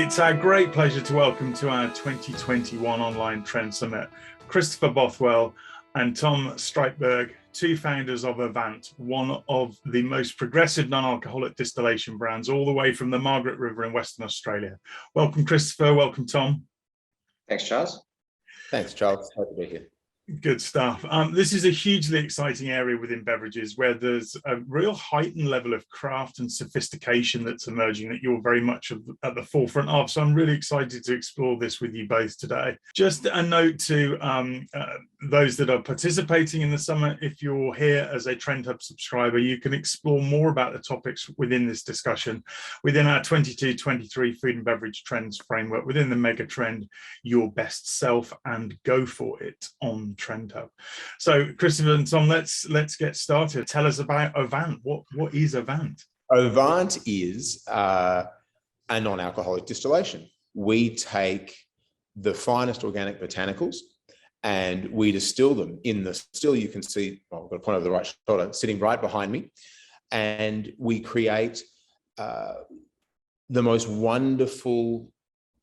It's our great pleasure to welcome to our 2021 Online Trend Summit, Christopher Bothwell and Tom Streitberg, two founders of Ovant, one of the most progressive non-alcoholic distillation brands all the way from the Margaret River in Western Australia. Welcome, Christopher. Welcome, Tom. Thanks, Charles. Thanks, Charles. Happy to be here. Good stuff. This is a hugely exciting area within beverages where there's a real heightened level of craft and sophistication that's emerging that you're very much at the forefront of. So I'm really excited to explore this with you both today. Just a note to those that are participating in the summit, if you're here as a Trend Hub subscriber, you can explore more about the topics within this discussion within our 22-23 food and beverage trends framework within the mega trend, Your Best Self and Go For It on Trend Hub. So Christopher and Tom, let's get started. Tell us about Ovant. What is Ovant? Ovant is a non-alcoholic distillation. We take the finest organic botanicals and we distill them in the still. You can see, well, I've got to point over the right shoulder, sitting right behind me, and we create the most wonderful,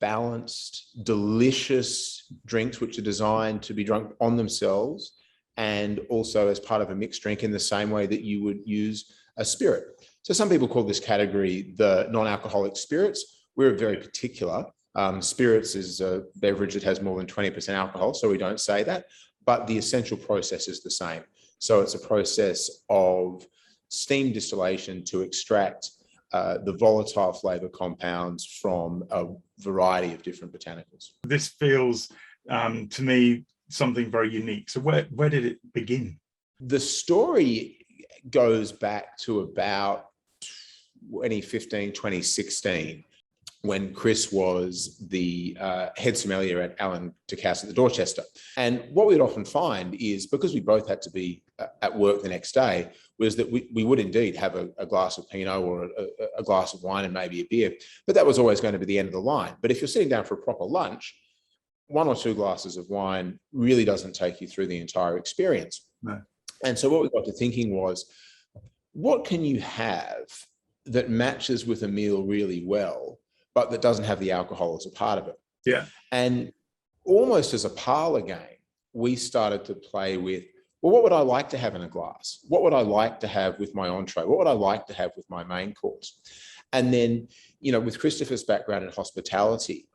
balanced, delicious drinks which are designed to be drunk on themselves and also as part of a mixed drink in the same way that you would use a spirit. So some people call this category the non-alcoholic spirits. We're very particular. Spirits is a beverage that has more than 20% alcohol, so we don't say that, but the essential process is the same. So it's a process of steam distillation to extract the volatile flavor compounds from a variety of different botanicals. This feels to me something very unique. So where did it begin? The story goes back to about 2015, 2016, when Chris was the head sommelier at Alan Ducasse at the Dorchester. And what we'd often find is, because we both had to be at work the next day, was that we would indeed have a glass of Pinot or a glass of wine and maybe a beer, but that was always going to be the end of the line. But if you're sitting down for a proper lunch, 1 or 2 glasses of wine really doesn't take you through the entire experience. No. And so what we got to thinking was, what can you have that matches with a meal really well, but that doesn't have the alcohol as a part of it? Yeah. And almost as a parlor game, we started to play with, well, what would I like to have in a glass? What would I like to have with my entree? What would I like to have with my main course? And then, with Christopher's background in hospitality,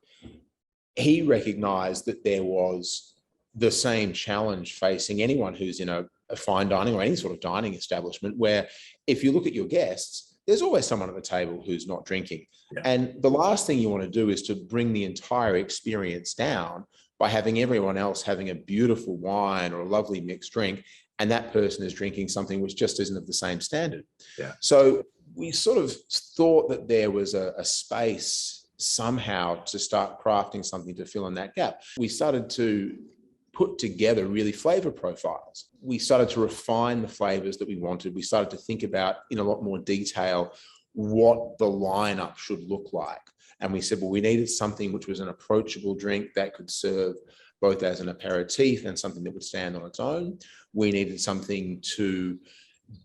he recognized that there was the same challenge facing anyone who's in a fine dining or any sort of dining establishment, where if you look at your guests, there's always someone at the table who's not drinking. Yeah. And the last thing you want to do is to bring the entire experience down by having everyone else having a beautiful wine or a lovely mixed drink, and that person is drinking something which just isn't of the same standard. Yeah. So we sort of thought that there was a space somehow to start crafting something to fill in that gap. We started to put together really flavor profiles. We started to refine the flavors that we wanted. We started to think about in a lot more detail what the lineup should look like. And we said, well, we needed something which was an approachable drink that could serve both as an aperitif and something that would stand on its own. We needed something to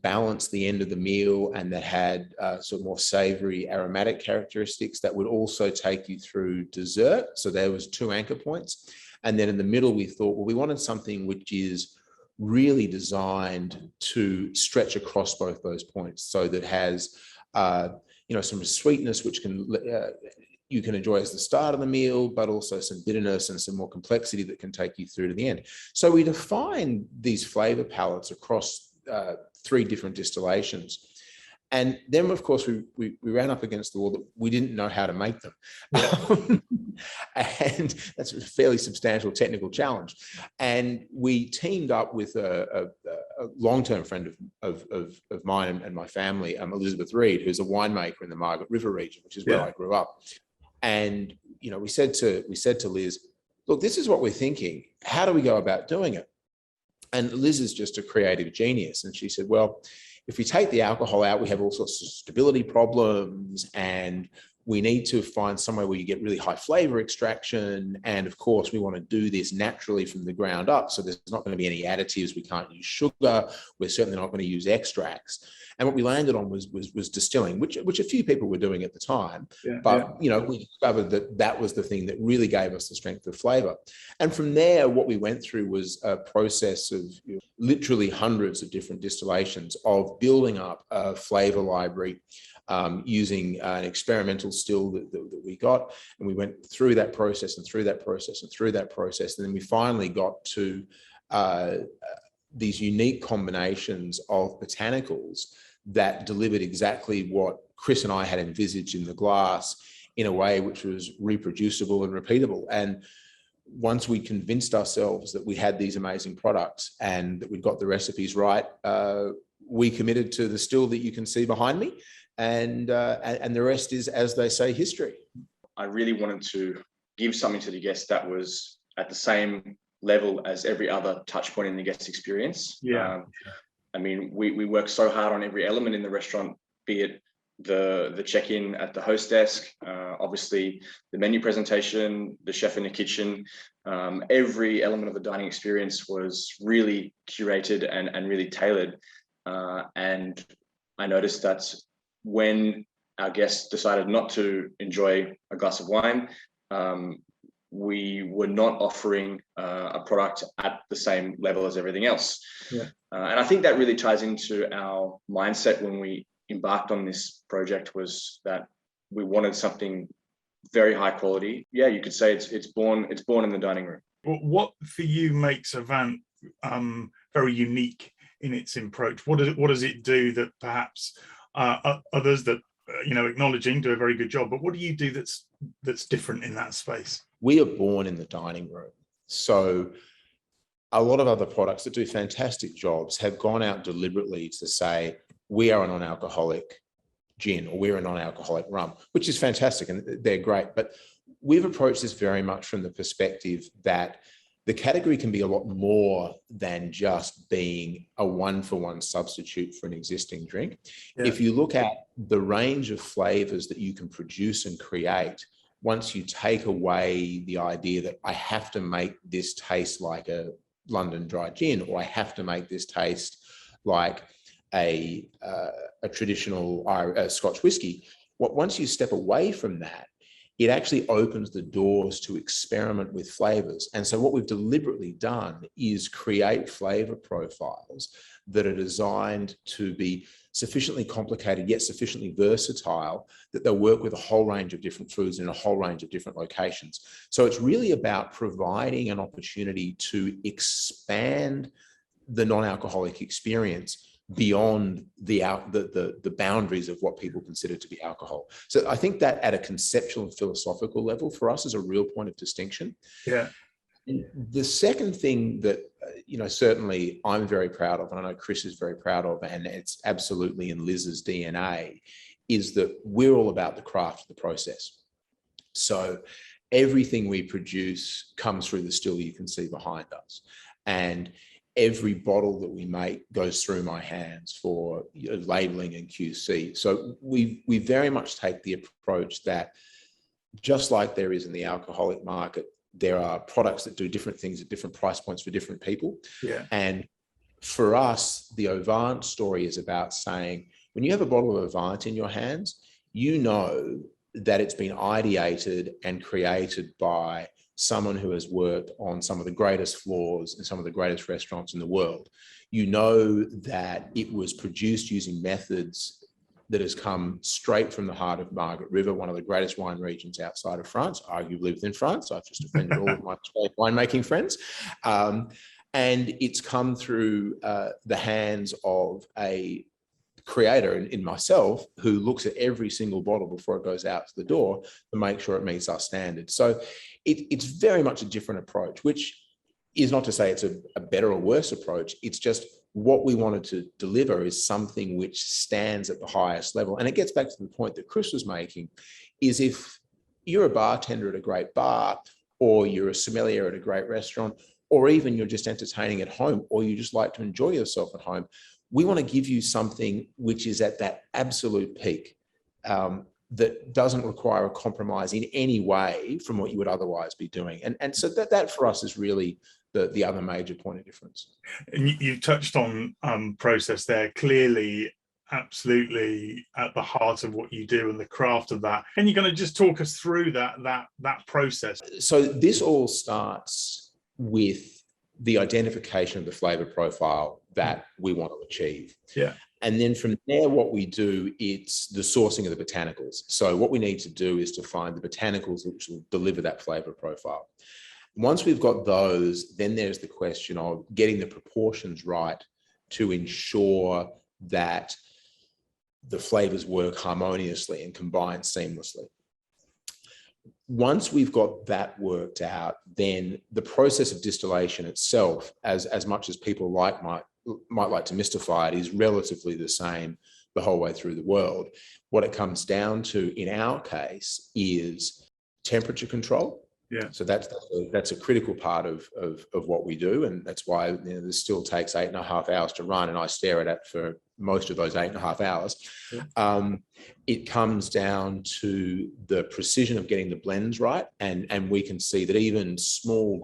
balance the end of the meal and that had sort of more savory aromatic characteristics that would also take you through dessert. So there was 2 anchor points. And then in the middle, we thought, well, we wanted something which is really designed to stretch across both those points. So that has, some sweetness, which you can enjoy as the start of the meal, but also some bitterness and some more complexity that can take you through to the end. So we defined these flavor palettes across 3 different distillations. And then, of course, we ran up against the wall that we didn't know how to make them. And that's a fairly substantial technical challenge. And we teamed up with a long-term friend of mine and my family, Elizabeth Reed, who's a winemaker in the Margaret River region, which is where I grew up. And, we said to Liz, look, this is what we're thinking. How do we go about doing it? And Liz is just a creative genius. And she said, well, if we take the alcohol out, we have all sorts of stability problems and we need to find somewhere where you get really high flavor extraction. And of course, we want to do this naturally from the ground up. So there's not going to be any additives. We can't use sugar. We're certainly not going to use extracts. And what we landed on was distilling, which a few people were doing at the time. But we discovered that was the thing that really gave us the strength of flavor. And from there, what we went through was a process of literally hundreds of different distillations of building up a flavor library, using an experimental still that we got. And we went through that process and through that process and through that process. And then we finally got to these unique combinations of botanicals that delivered exactly what Chris and I had envisaged in the glass in a way which was reproducible and repeatable. And once we convinced ourselves that we had these amazing products and that we'd got the recipes right, we committed to the still that you can see behind me. And the rest is, as they say, history. I really wanted to give something to the guest that was at the same level as every other touch point in the guest experience. I mean, we work so hard on every element in the restaurant, be it the check-in at the host desk, obviously the menu presentation, the chef in the kitchen, every element of the dining experience was really curated and really tailored. And I noticed that when our guests decided not to enjoy a glass of wine, we were not offering a product at the same level as everything else. And I think that really ties into our mindset when we embarked on this project, was that we wanted something very high quality. Yeah, you could say it's born in the dining room. What for you makes Ovant very unique in its approach? What does it do that perhaps others that acknowledging do a very good job, but what do you do that's different in that space? We are born in the dining room. So a lot of other products that do fantastic jobs have gone out deliberately to say, we are a non-alcoholic gin or we're a non-alcoholic rum, which is fantastic and they're great. But we've approached this very much from the perspective that the category can be a lot more than just being a one-for-one substitute for an existing drink. If you look at the range of flavors that you can produce and create, once you take away the idea that I have to make this taste like a London dry gin, or I have to make this taste like a traditional Scotch whiskey, once you step away from that, it actually opens the doors to experiment with flavors. And so what we've deliberately done is create flavor profiles that are designed to be sufficiently complicated, yet sufficiently versatile, that they'll work with a whole range of different foods in a whole range of different locations. So it's really about providing an opportunity to expand the non-alcoholic experience beyond the boundaries of what people consider to be alcohol. So I think that at a conceptual and philosophical level for us is a real point of distinction. The second thing that certainly I'm very proud of, and I know Chris is very proud of, and it's absolutely in Liz's DNA, is that we're all about the craft of the process. So everything we produce comes through the still you can see behind us, and every bottle that we make goes through my hands for labeling and QC. So we very much take the approach that, just like there is in the alcoholic market, there are products that do different things at different price points for different people. And for us, the Ovant story is about saying, when you have a bottle of Ovant in your hands, you know that it's been ideated and created by someone who has worked on some of the greatest floors in some of the greatest restaurants in the world. You know that it was produced using methods that has come straight from the heart of Margaret River, one of the greatest wine regions outside of France, arguably within France. I've just offended all of my winemaking friends. And it's come through the hands of a creator in myself, who looks at every single bottle before it goes out to the door to make sure it meets our standards. So it's very much a different approach, which is not to say it's a better or worse approach. It's just what we wanted to deliver is something which stands at the highest level. And it gets back to the point that Chris was making, is if you're a bartender at a great bar, or you're a sommelier at a great restaurant, or even you're just entertaining at home, or you just like to enjoy yourself at home, we want to give you something which is at that absolute peak. that doesn't require a compromise in any way from what you would otherwise be doing. And so that for us is really the other major point of difference. And you touched on process there, clearly, absolutely at the heart of what you do and the craft of that. And you're going to just talk us through that process. So this all starts with the identification of the flavor profile that we want to achieve. Yeah. And then from there, what we do, it's the sourcing of the botanicals. So what we need to do is to find the botanicals which will deliver that flavor profile. Once we've got those, then there's the question of getting the proportions right to ensure that the flavors work harmoniously and combine seamlessly. Once we've got that worked out, then the process of distillation itself, as much as people might like to mystify it, is relatively the same the whole way through the world. What it comes down to in our case is temperature control. Yeah. So that's a critical part of what we do, and that's why this still takes 8.5 hours to run, and I stare at it for most of those 8.5 hours. Yeah. It comes down to the precision of getting the blends right, and we can see that even small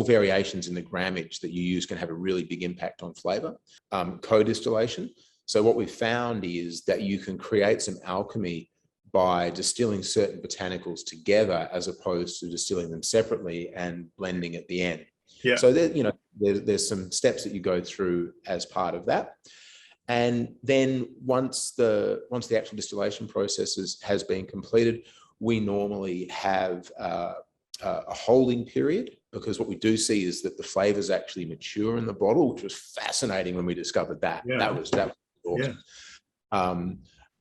variations in the grammage that you use can have a really big impact on flavor. Co-distillation. So what we've found is that you can create some alchemy by distilling certain botanicals together as opposed to distilling them separately and blending at the end. Yeah. So there's some steps that you go through as part of that. And then once the actual distillation process has been completed, we normally have a holding period, because what we do see is that the flavors actually mature in the bottle, which was fascinating when we discovered that. Yeah. That was awesome. Yeah.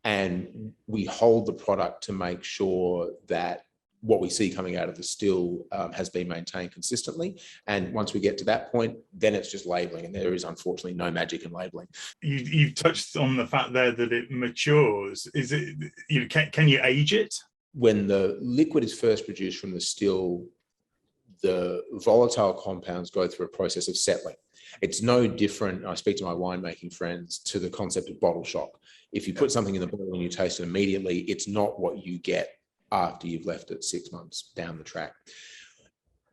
And we hold the product to make sure that what we see coming out of the still has been maintained consistently. And once we get to that point, then it's just labeling. And there is unfortunately no magic in labeling. You've touched on the fact there that it matures. Is it, can you age it? When the liquid is first produced from the still, the volatile compounds go through a process of settling. It's no different, I speak to my winemaking friends, to the concept of bottle shock. If you put something in the bottle and you taste it immediately, it's not what you get after you've left it 6 months down the track.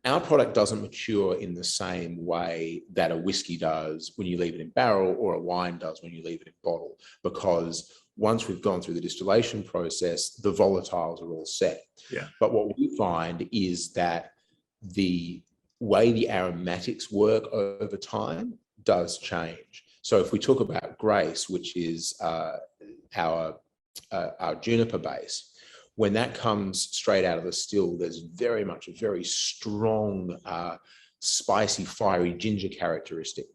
Our product doesn't mature in the same way that a whiskey does when you leave it in barrel, or a wine does when you leave it in bottle, because once we've gone through the distillation process, the volatiles are all set. Yeah. But what we find is that the way the aromatics work over time does change. So if we talk about Grace, which is our juniper base, when that comes straight out of the still, there's very much a very strong, spicy, fiery ginger characteristic.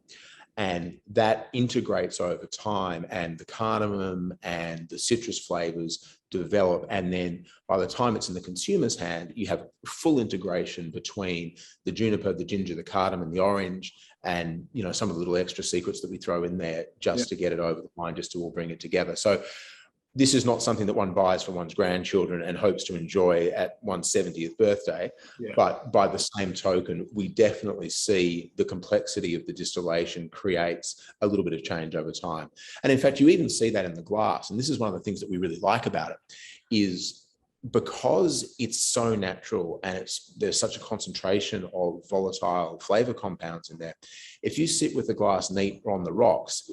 And that integrates over time, and the cardamom and the citrus flavors develop. And then by the time it's in the consumer's hand, you have full integration between the juniper, the ginger, the cardamom, the orange, and some of the little extra secrets that we throw in there just to get it over the line, just to all bring it together. So this is not something that one buys for one's grandchildren and hopes to enjoy at one's 70th birthday. Yeah. But by the same token, we definitely see the complexity of the distillation creates a little bit of change over time. And in fact, you even see that in the glass. And this is one of the things that we really like about it, is because it's so natural and there's such a concentration of volatile flavor compounds in there. If you sit with the glass neat or on the rocks,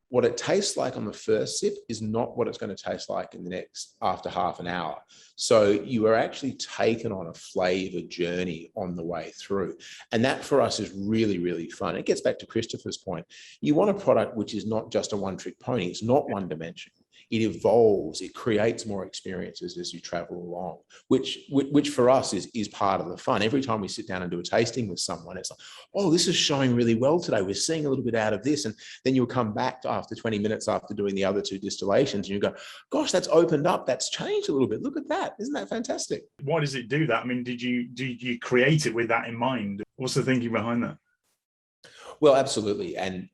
what it tastes like on the first sip is not what it's going to taste like in the next, after half an hour. So you are actually taken on a flavor journey on the way through. And that for us is really, really fun. It gets back to Christopher's point. You want a product which is not just a one-trick pony. It's not one dimension. It evolves, it creates more experiences as you travel along, which for us is part of the fun. Every time we sit down and do a tasting with someone, it's like, oh, this is showing really well today. We're seeing a little bit out of this. And then you'll come back after 20 minutes after doing the other two distillations and you go, gosh, that's opened up. That's changed a little bit. Look at that. Isn't that fantastic? Why does it do that? I mean, did you create it with that in mind? What's the thinking behind that? Well, absolutely. And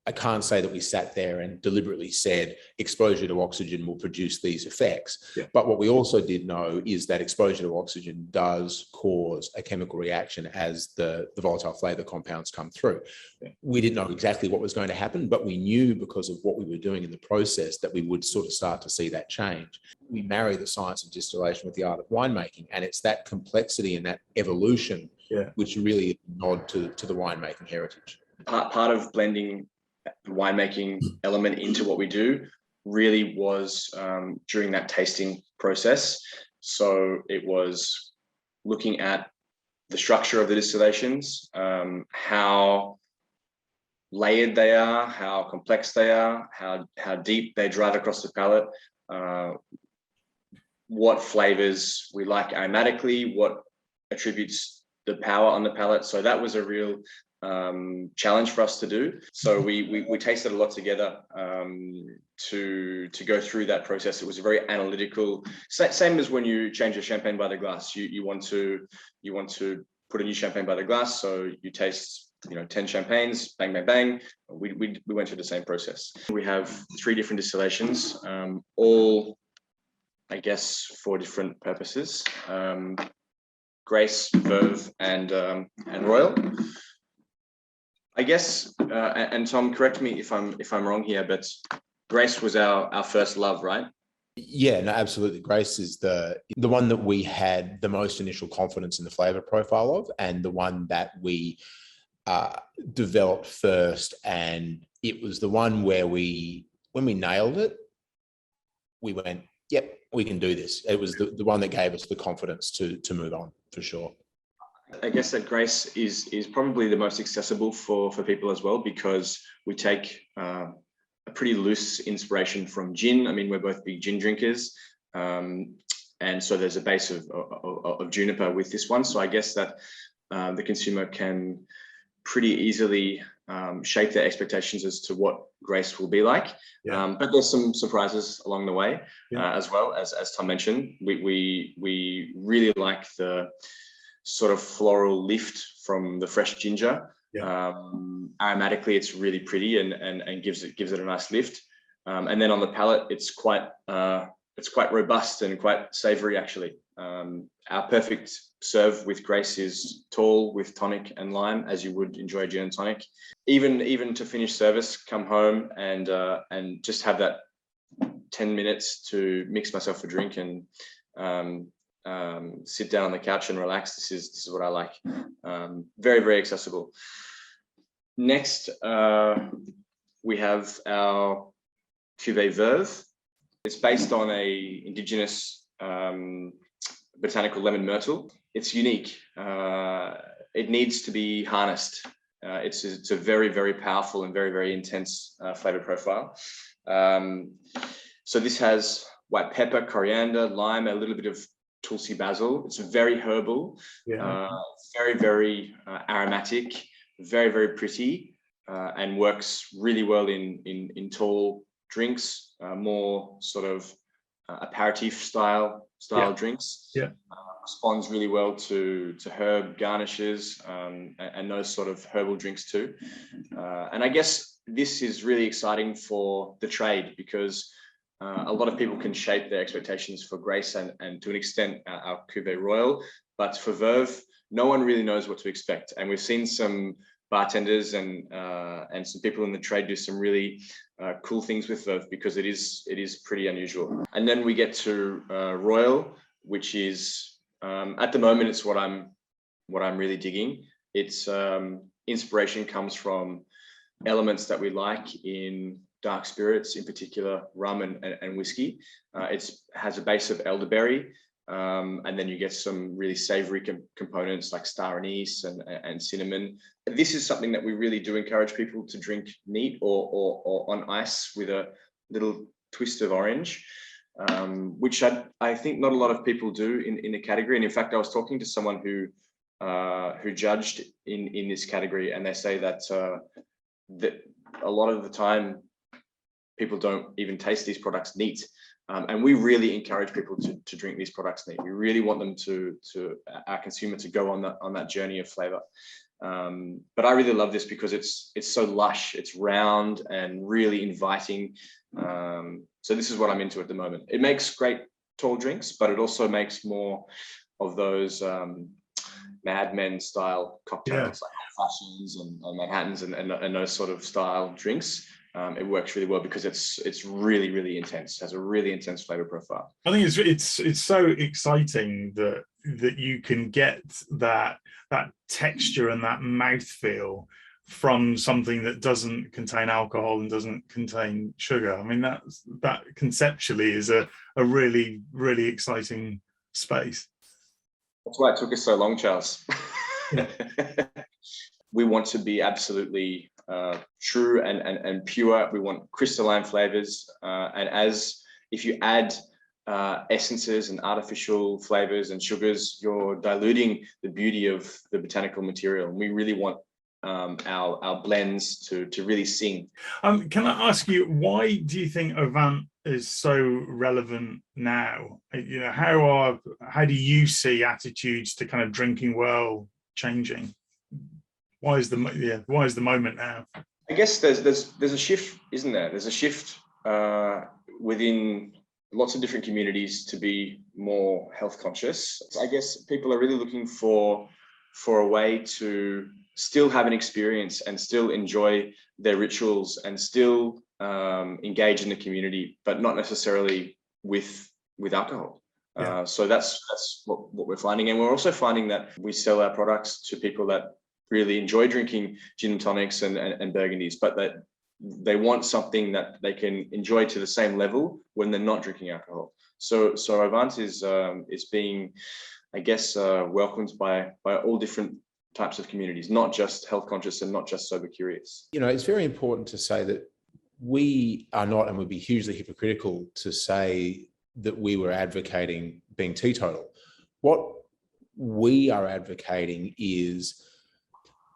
I can't say that we sat there and deliberately said exposure to oxygen will produce these effects. Yeah. But what we also did know is that exposure to oxygen does cause a chemical reaction as the volatile flavor compounds come through. Yeah. We didn't know exactly what was going to happen, but we knew because of what we were doing in the process that we would sort of start to see that change. We marry the science of distillation with the art of winemaking, and it's that complexity and that evolution which really is a nod to the winemaking heritage. Part of blending the winemaking element into what we do really was during that tasting process. So it was looking at the structure of the distillations, how layered they are, how complex they are, how deep they drive across the palate, what flavors we like aromatically, what attributes the power on the palate. So that was a real challenge for us to do. So we tasted a lot together to go through that process. It was very analytical, same as when you change a champagne by the glass. You want to put a new champagne by the glass, so you taste 10 champagnes, bang bang bang. We went through the same process. We have 3 different distillations, all I guess for different purposes: Grace, Verve, and Royal. I guess, and Tom, correct me if I'm wrong here, but Grace was our first love, right? Yeah, no, absolutely. Grace is the one that we had the most initial confidence in the flavor profile of, and the one that we developed first. And it was the one where when we nailed it, we went, yep, we can do this. It was the one that gave us the confidence to move on, for sure. I guess that Grace is probably the most accessible for people as well, because we take a pretty loose inspiration from gin. I mean, we're both big gin drinkers, and so there's a base of juniper with this one. So I guess that the consumer can pretty easily shape their expectations as to what Grace will be like. Yeah. But there's some surprises along the way, as well, as Tom mentioned. We really like the sort of floral lift from the fresh ginger. Aromatically, it's really pretty and gives it a nice lift. And then on the palate, it's quite robust and quite savory, actually. Our perfect serve with Grace is tall with tonic and lime, as you would enjoy a gin and tonic. Even to finish service, come home and just have that 10 minutes to mix myself a drink and sit down on the couch and relax. This is what I like. Very, very accessible. Next, we have our Cuvee Verve. It's based on a indigenous botanical lemon myrtle. It's unique. It needs to be harnessed. It's a very, very powerful and very, very intense flavor profile. So this has white pepper, coriander, lime, a little bit of Tulsi basil. It's very herbal, very, very aromatic, very, very pretty, and works really well in tall drinks, more sort of aperitif style drinks. Responds really well to herb garnishes and those sort of herbal drinks too. And I guess this is really exciting for the trade, because a lot of people can shape their expectations for Grace and to an extent our Cuvee Royal, but for Verve, no one really knows what to expect. And we've seen some bartenders and some people in the trade do some really cool things with Verve, because it is pretty unusual. And then we get to Royal, which is at the moment it's what I'm really digging. It's inspiration comes from elements that we like in dark spirits, in particular rum and whiskey. It has a base of elderberry, and then you get some really savory components like star anise and cinnamon. This is something that we really do encourage people to drink neat or on ice with a little twist of orange, which I think not a lot of people do in the category. And in fact, I was talking to someone who judged in this category, and they say that a lot of the time people don't even taste these products neat. And we really encourage people to drink these products neat. We really want them our consumer to go on that journey of flavor. But I really love this because it's so lush, it's round and really inviting. So this is what I'm into at the moment. It makes great tall drinks, but it also makes more of those Mad Men style cocktails, like old fashions and Manhattans and those sort of style drinks. It works really well because it's really, really intense. It has a really intense flavor profile. I think it's so exciting that you can get that texture and that mouthfeel from something that doesn't contain alcohol and doesn't contain sugar. I mean, that conceptually is a really, really exciting space. That's why it took us so long, Charles. We want to be absolutely true and pure. We want crystalline flavors. And if you add essences and artificial flavors and sugars, you're diluting the beauty of the botanical material. And we really want our blends to really sing. Can I ask you, why do you think Ovant is so relevant now? You know, how do you see attitudes to kind of drinking well changing? Why is the moment now? I guess there's a shift, isn't there? There's a shift within lots of different communities to be more health conscious. I guess people are really looking for a way to still have an experience and still enjoy their rituals and still engage in the community, but not necessarily with alcohol. Yeah. So that's what we're finding. And we're also finding that we sell our products to people that really enjoy drinking gin and tonics and burgundies, but that they want something that they can enjoy to the same level when they're not drinking alcohol. So Ovant is being, I guess, welcomed by all different types of communities, not just health conscious and not just sober curious. You know, it's very important to say that we are not, and would be hugely hypocritical to say that we were advocating being teetotal. What we are advocating is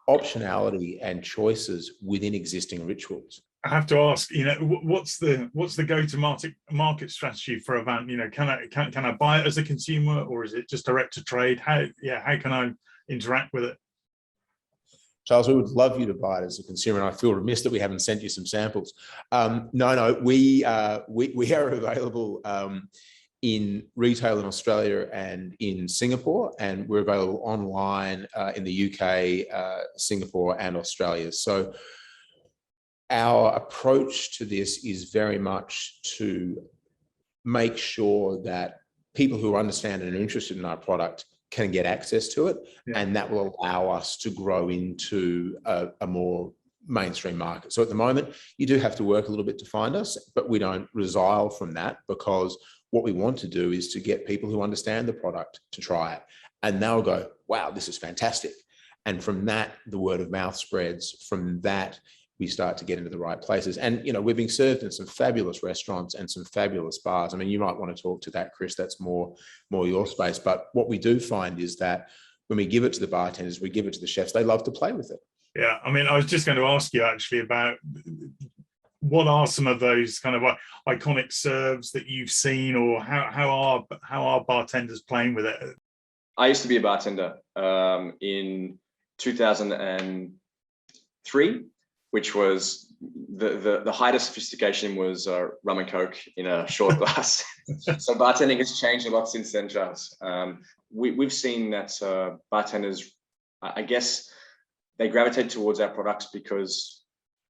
optionality and choices within existing rituals. I have to ask, you know, what's the go-to-market strategy for Ovant? You know, can I buy it as a consumer, or is it just direct to trade? How can I interact with it? Charles, we would love you to buy it as a consumer, and I feel remiss that we haven't sent you some samples. No, we are available in retail in Australia and in Singapore, and we're available online in the UK, Singapore and Australia. So our approach to this is very much to make sure that people who understand and are interested in our product can get access to it, and that will allow us to grow into a more mainstream market. So at the moment, you do have to work a little bit to find us, but we don't resile from that, because what we want to do is to get people who understand the product to try it, and they'll go, wow, this is fantastic. And from that, the word of mouth spreads. From that, we start to get into the right places. And, you know, we're being served in some fabulous restaurants and some fabulous bars. I mean, you might want to talk to that, Chris, that's more your space. But what we do find is that when we give it to the bartenders, we give it to the chefs, they love to play with it. Yeah, I mean, I was just going to ask you actually about what are some of those kind of iconic serves that you've seen, or how are bartenders playing with it? I used to be a bartender in 2003, which was the height of sophistication was rum and coke in a short glass. So bartending has changed a lot since then, Charles. We've seen that bartenders, I guess, they gravitate towards our products because,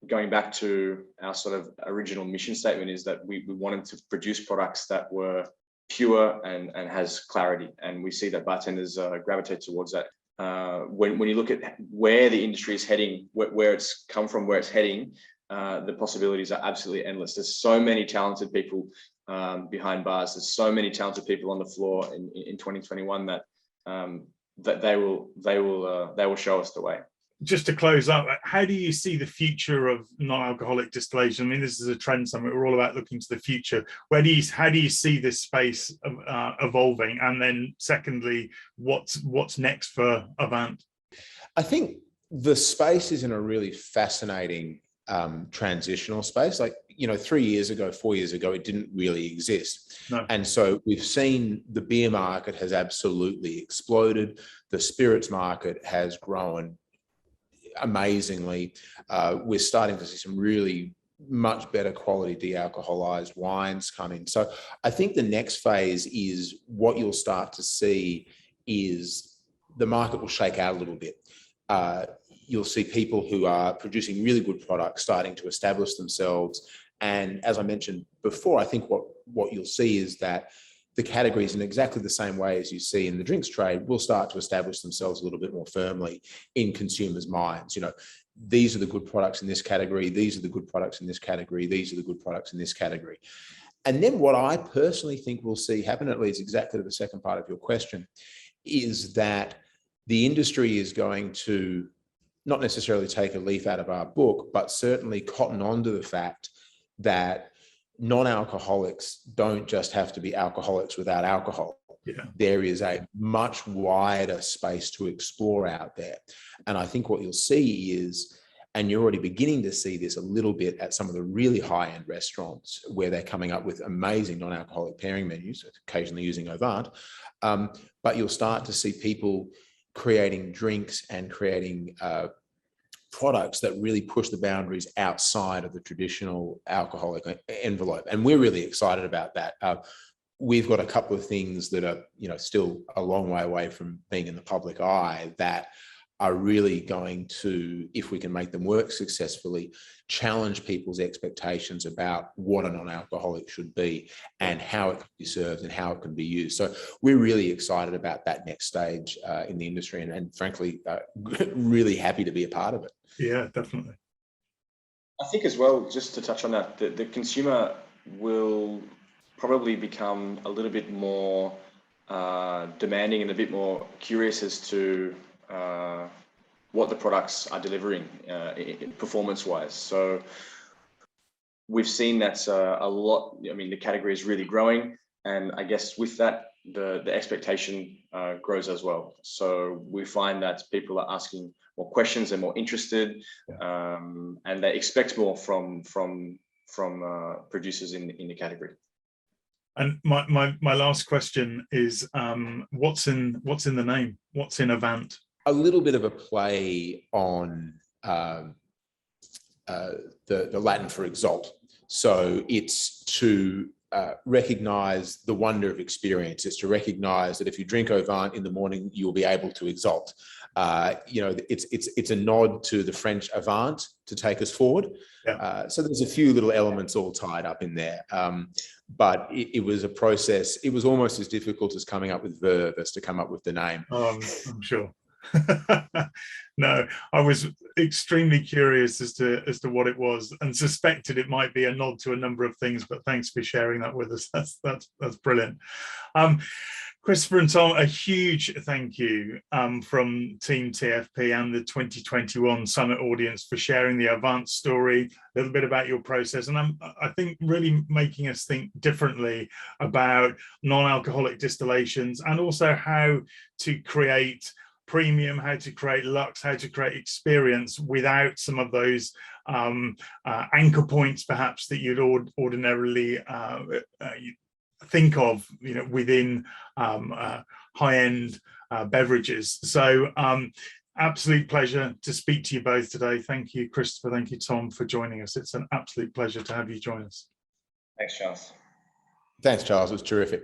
going back to our sort of original mission statement, is that we wanted to produce products that were pure and has clarity. And we see that bartenders gravitate towards that. When you look at where the industry is heading, where it's come from, where it's heading, the possibilities are absolutely endless. There's so many talented people behind bars. There's so many talented people on the floor in 2021 that they will show us the way. Just to close up, how do you see the future of non-alcoholic distillation? I mean, this is a trend summit. We're all about looking to the future. How do you see this space evolving? And then secondly, what's next for Ovant? I think the space is in a really fascinating transitional space. Like, you know, 4 years ago, it didn't really exist. No. And so we've seen the beer market has absolutely exploded. The spirits market has grown amazingly. We're starting to see some really much better quality de-alcoholized wines come in. So I think the next phase is what you'll start to see is the market will shake out a little bit. You'll see people who are producing really good products starting to establish themselves. And as I mentioned before, I think what you'll see is that the categories, in exactly the same way as you see in the drinks trade, will start to establish themselves a little bit more firmly in consumers' minds. You know, these are the good products in this category. These are the good products in this category. These are the good products in this category. And then what I personally think we'll see happen, at least exactly to the second part of your question, is that the industry is going to not necessarily take a leaf out of our book, but certainly cotton on to the fact that non-alcoholics don't just have to be alcoholics without alcohol. Yeah. There is a much wider space to explore out there. And I think what you'll see is, and you're already beginning to see this a little bit at some of the really high-end restaurants where they're coming up with amazing non-alcoholic pairing menus, occasionally using Ovant, but you'll start to see people creating drinks and creating products that really push the boundaries outside of the traditional alcoholic envelope. And we're really excited about that. We've got a couple of things that are, you know, still a long way away from being in the public eye that are really going to, if we can make them work successfully, challenge people's expectations about what a non-alcoholic should be and how it can be served and how it can be used. So we're really excited about that next stage in the industry and frankly, really happy to be a part of it. Yeah, definitely. I think as well, just to touch on that, the consumer will probably become a little bit more demanding and a bit more curious as to what the products are delivering performance-wise. So we've seen that's a lot. I mean, the category is really growing, and I guess with that, the expectation grows as well. So we find that people are asking more questions and more interested, and they expect more from producers in the category. And my last question is, what's in the name? What's in Ovant? A little bit of a play on the Latin for exalt. So it's to recognize the wonder of experience. It's to recognize that if you drink Ovant in the morning, you'll be able to exalt. You know, it's a nod to the French avant, to take us forward. Yeah. So there's a few little elements all tied up in there. But it was a process. It was almost as difficult as coming up with Verve as to come up with the name. I'm sure. No, I was extremely curious as to what it was and suspected it might be a nod to a number of things, but thanks for sharing that with us. That's brilliant. Christopher and Tom, a huge thank you from Team TFP and the 2021 Summit audience for sharing the Ovant story, a little bit about your process, and I think really making us think differently about non-alcoholic distillations and also how to create premium, how to create luxe, how to create experience without some of those anchor points perhaps that you'd ordinarily think of, you know, within high-end beverages. So absolute pleasure to speak to you both today. Thank you, Christopher. Thank you, Tom, for joining us. It's an absolute pleasure to have you join us. Thanks, Charles. Thanks, Charles. It was terrific.